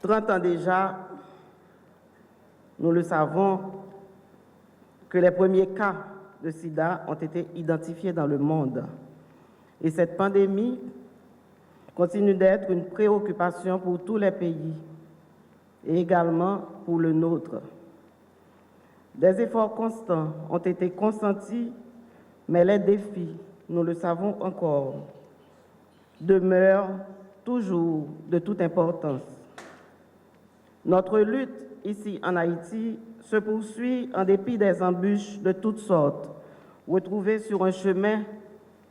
30 ans déjà, nous le savons, que les premiers cas de sida ont été identifiés dans le monde. Et cette pandémie continue d'être une préoccupation pour tous les pays et également pour le nôtre. Des efforts constants ont été consentis, mais les défis, nous le savons encore, demeurent toujours de toute importance. Notre lutte ici en Haïti se poursuit en dépit des embûches de toutes sortes, retrouvées sur un chemin,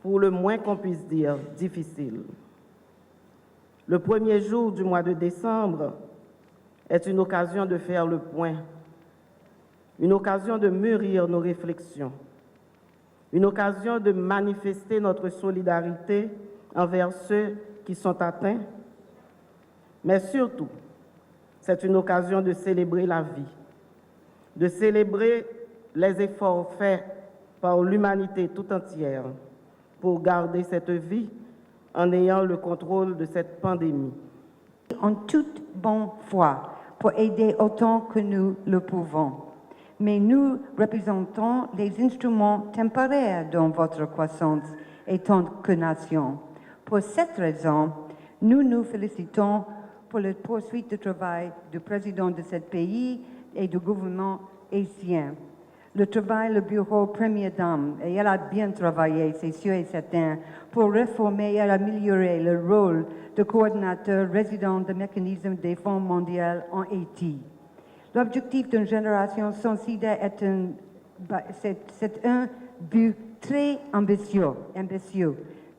pour le moins qu'on puisse dire, difficile. Le premier jour du mois de décembre est une occasion de faire le point, une occasion de mûrir nos réflexions, une occasion de manifester notre solidarité envers ceux qui sont atteints, mais surtout, c'est une occasion de célébrer la vie, de célébrer les efforts faits par l'humanité tout entière pour garder cette vie en ayant le contrôle de cette pandémie. En toute bonne foi pour aider autant que nous le pouvons. Mais nous représentons les instruments temporaires dans votre croissance et tant que nation. Pour cette raison, nous nous félicitons pour la poursuite du travail du président de ce pays et du gouvernement haïtien. Le travail, le bureau Première Dame, et elle a bien travaillé, c'est sûr et certain, pour réformer et améliorer le rôle de coordinateur résident du mécanisme des Fonds mondiaux en Haïti. L'objectif d'une génération sans sida est un but très ambitieux,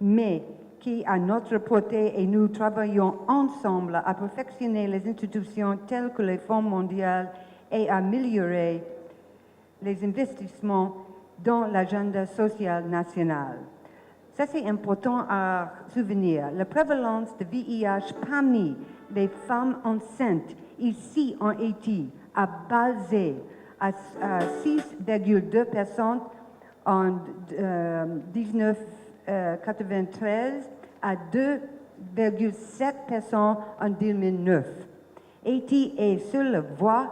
mais qui est à notre portée et nous travaillons ensemble à perfectionner les institutions telles que les Fonds mondiaux et à améliorer les investissements dans l'agenda social national. Ça, c'est important à souvenir. La prévalence de VIH parmi les femmes enceintes ici en Haïti a basé à 6,2 personnes en 1993 à 2,7 personnes en 2009. Haïti est sur la voie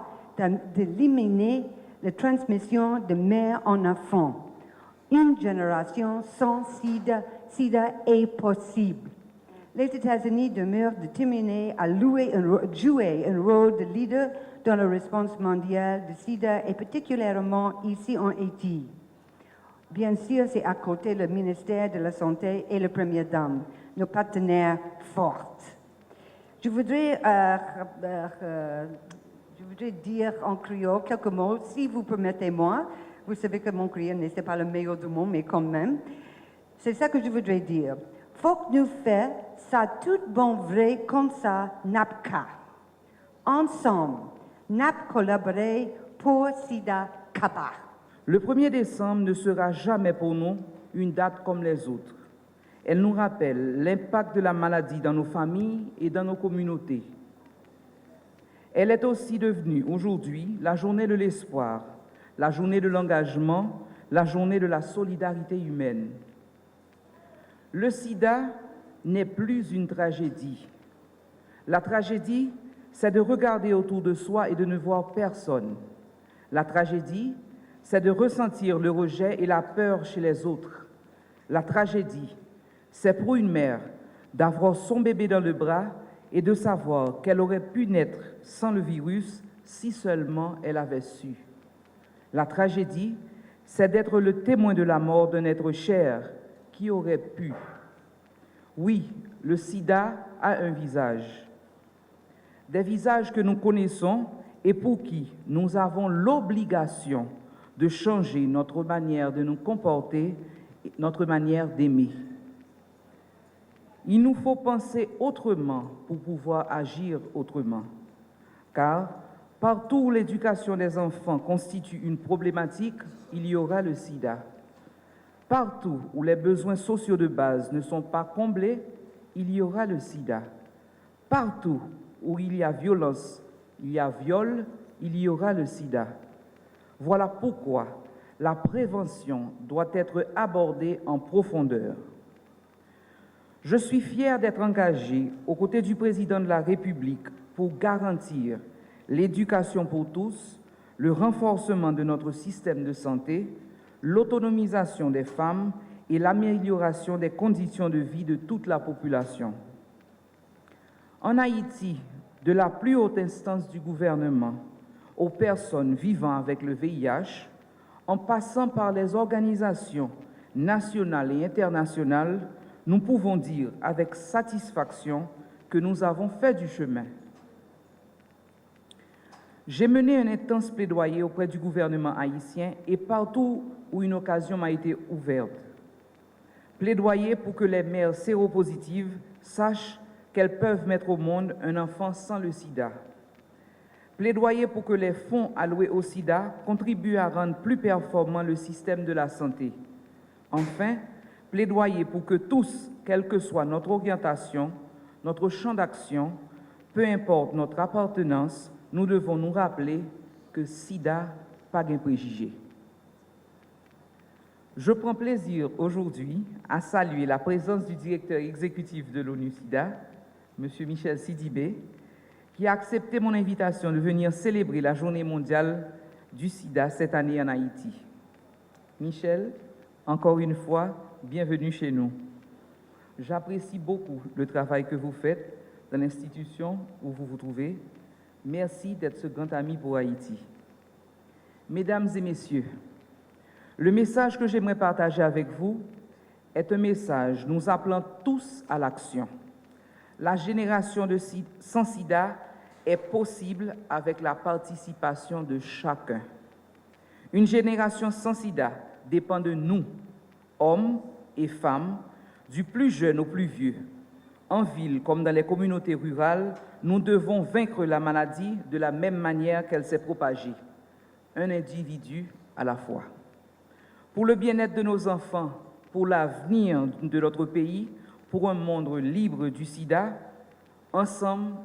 d'éliminer la transmission de mère en enfant. Une génération sans sida est possible. Les États-Unis demeurent déterminés à jouer un rôle de leader dans la réponse mondiale du sida et particulièrement ici en Haïti. Bien sûr, c'est à côté le ministère de la Santé et la Première Dame, nos partenaires forts. Je voudrais dire en créole quelques mots, si vous permettez-moi. Vous savez que mon créole n'est pas le meilleur du monde, mais quand même. C'est ça que je voudrais dire. Faut que nous fassions ça tout bon vrai comme ça, n'a pas. Ensemble, n'a collaboré pour Sida Kaba. Le 1er décembre ne sera jamais pour nous une date comme les autres. Elle nous rappelle l'impact de la maladie dans nos familles et dans nos communautés. Elle est aussi devenue aujourd'hui la journée de l'espoir, la journée de l'engagement, la journée de la solidarité humaine. Le sida n'est plus une tragédie. La tragédie, c'est de regarder autour de soi et de ne voir personne. La tragédie, c'est de ressentir le rejet et la peur chez les autres. La tragédie, c'est pour une mère d'avoir son bébé dans le bras et de savoir qu'elle aurait pu naître sans le virus si seulement elle avait su. La tragédie, c'est d'être le témoin de la mort d'un être cher qui aurait pu. Oui, le sida a un visage. Des visages que nous connaissons et pour qui nous avons l'obligation de changer notre manière de nous comporter, notre manière d'aimer. Il nous faut penser autrement pour pouvoir agir autrement, car partout où l'éducation des enfants constitue une problématique, il y aura le sida. Partout où les besoins sociaux de base ne sont pas comblés, il y aura le sida. Partout où il y a violence, il y a viol, il y aura le sida. Voilà pourquoi la prévention doit être abordée en profondeur. Je suis fier d'être engagé aux côtés du président de la République pour garantir l'éducation pour tous, le renforcement de notre système de santé, l'autonomisation des femmes et l'amélioration des conditions de vie de toute la population. En Haïti, de la plus haute instance du gouvernement aux personnes vivant avec le VIH, en passant par les organisations nationales et internationales, nous pouvons dire avec satisfaction que nous avons fait du chemin. J'ai mené un intense plaidoyer auprès du gouvernement haïtien et partout où une occasion m'a été ouverte. Plaidoyer pour que les mères séropositives sachent qu'elles peuvent mettre au monde un enfant sans le sida. Plaidoyer pour que les fonds alloués au sida contribuent à rendre plus performant le système de la santé. Enfin, plaidoyer pour que tous, quelle que soit notre orientation, notre champ d'action, peu importe notre appartenance, nous devons nous rappeler que sida, pas de préjugé. Je prends plaisir aujourd'hui à saluer la présence du directeur exécutif de l'ONU-SIDA, M. Michel Sidibé, qui a accepté mon invitation de venir célébrer la Journée mondiale du sida cette année en Haïti. Michel, encore une fois, bienvenue chez nous. J'apprécie beaucoup le travail que vous faites dans l'institution où vous vous trouvez. Merci d'être ce grand ami pour Haïti. Mesdames et messieurs, le message que j'aimerais partager avec vous est un message nous appelant tous à l'action. La génération sans sida est possible avec la participation de chacun. Une génération sans sida dépend de nous, hommes et femmes, du plus jeune au plus vieux. En ville comme dans les communautés rurales, nous devons vaincre la maladie de la même manière qu'elle s'est propagée, un individu à la fois. Pour le bien-être de nos enfants, pour l'avenir de notre pays, pour un monde libre du sida, ensemble,